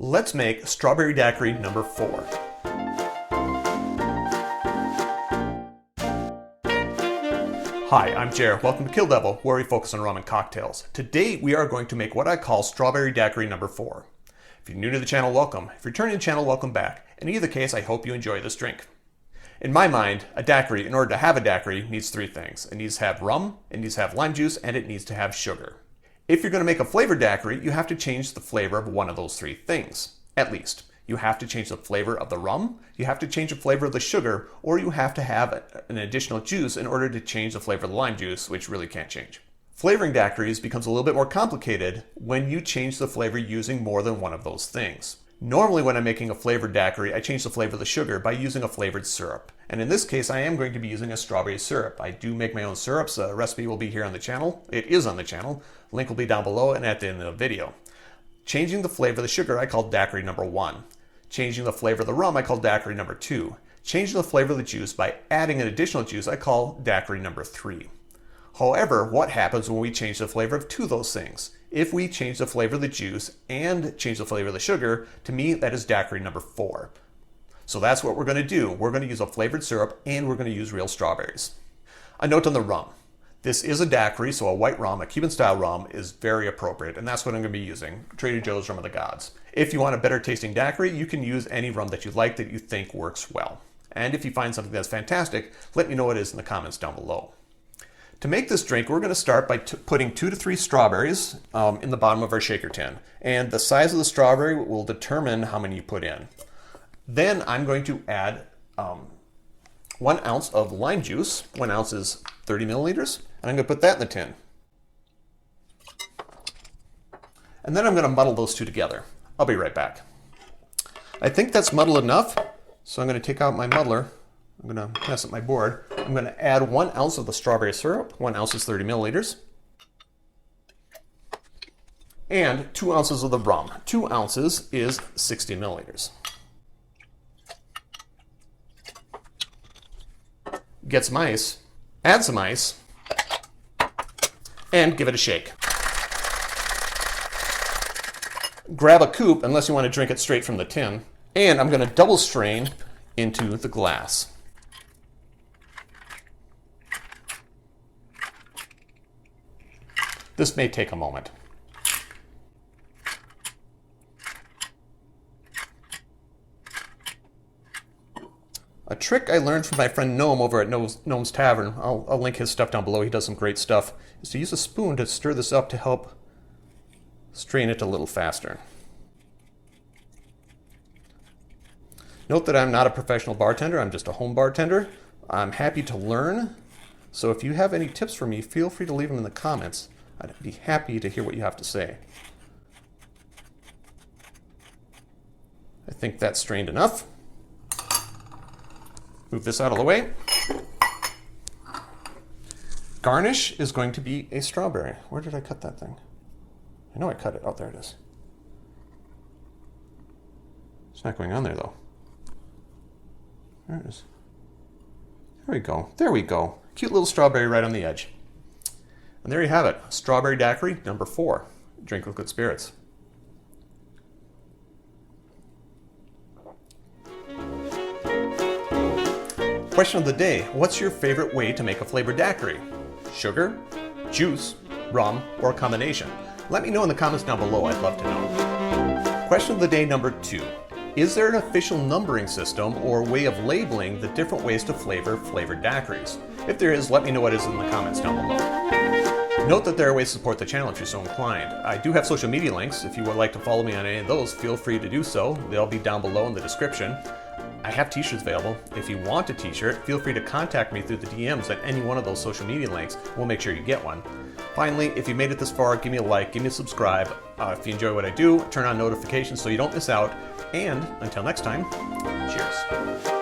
Let's make Strawberry Daiquiri number 4. Hi, I'm Jer. Welcome to Kill-Divill, where we focus on rum and cocktails. Today we are going to make what I call Strawberry Daiquiri number 4. If you're new to the channel, welcome. If you're returning to the channel, welcome back. In either case, I hope you enjoy this drink. In my mind, a daiquiri, in order to have a daiquiri, needs 3 things. It needs to have rum, it needs to have lime juice, and it needs to have sugar. If you're going to make a flavored daiquiri, you have to change the flavor of one of those 3 things, at least. You have to change the flavor of the rum, you have to change the flavor of the sugar, or you have to have an additional juice in order to change the flavor of the lime juice, which really can't change. Flavoring daiquiris becomes a little bit more complicated when you change the flavor using more than one of those things. Normally when I'm making a flavored daiquiri, I change the flavor of the sugar by using a flavored syrup. And in this case, I am going to be using a strawberry syrup. I do make my own syrups. The recipe will be here on the channel. It is on the channel. Link will be down below and at the end of the video. Changing the flavor of the sugar, I call daiquiri number 1. Changing the flavor of the rum, I call daiquiri number 2. Changing the flavor of the juice by adding an additional juice, I call daiquiri number 3. However, what happens when we change the flavor of 2 of those things? If we change the flavor of the juice and change the flavor of the sugar, to me that is daiquiri number 4. So that's what we're going to do. We're going to use a flavored syrup and we're going to use real strawberries. A note on the rum. This is a daiquiri, so a white rum, a Cuban style rum, is very appropriate, and that's what I'm going to be using, Trader Joe's Rum of the Gods. If you want a better tasting daiquiri, you can use any rum that you like that you think works well. And if you find something that's fantastic, let me know what it is in the comments down below. To make this drink, we're going to start by putting 2 to 3 strawberries in the bottom of our shaker tin. And the size of the strawberry will determine how many you put in. Then I'm going to add 1 ounce of lime juice. 1 ounce is 30 milliliters. And I'm going to put that in the tin. And then I'm going to muddle those 2 together. I'll be right back. I think that's muddled enough. So I'm going to take out my muddler. I'm going to mess up my board. I'm going to add 1 ounce of the strawberry syrup. 1 ounce is 30 milliliters. And 2 ounces of the rum. 2 ounces is 60 milliliters. Get some ice. Add some ice. And give it a shake. Grab a coupe, unless you want to drink it straight from the tin. And I'm going to double strain into the glass. This may take a moment. A trick I learned from my friend Gnome over at Gnome's Tavern, I'll link his stuff down below, he does some great stuff, is to use a spoon to stir this up to help strain it a little faster. Note that I'm not a professional bartender, I'm just a home bartender. I'm happy to learn, so if you have any tips for me, feel free to leave them in the comments. I'd be happy to hear what you have to say. I think that's strained enough. Move this out of the way. Garnish is going to be a strawberry. Where did I cut that thing? I know I cut it. Oh, there it is. It's not going on there, though. There it is. There we go. There we go. Cute little strawberry right on the edge. And there you have it. Strawberry Daiquiri number 4. Drink with good spirits. Question of the day. What's your favorite way to make a flavored daiquiri? Sugar, juice, rum, or a combination? Let me know in the comments down below. I'd love to know. Question of the day number 2. Is there an official numbering system or way of labeling the different ways to flavor flavored daiquiris? If there is, let me know what it is in the comments down below. Note that there are ways to support the channel if you're so inclined. I do have social media links. If you would like to follow me on any of those, feel free to do so. They'll be down below in the description. I have t-shirts available. If you want a t-shirt, feel free to contact me through the DMs at any one of those social media links. We'll make sure you get one. Finally, if you made it this far, give me a like, give me a subscribe. If you enjoy what I do, turn on notifications so you don't miss out. And until next time, cheers.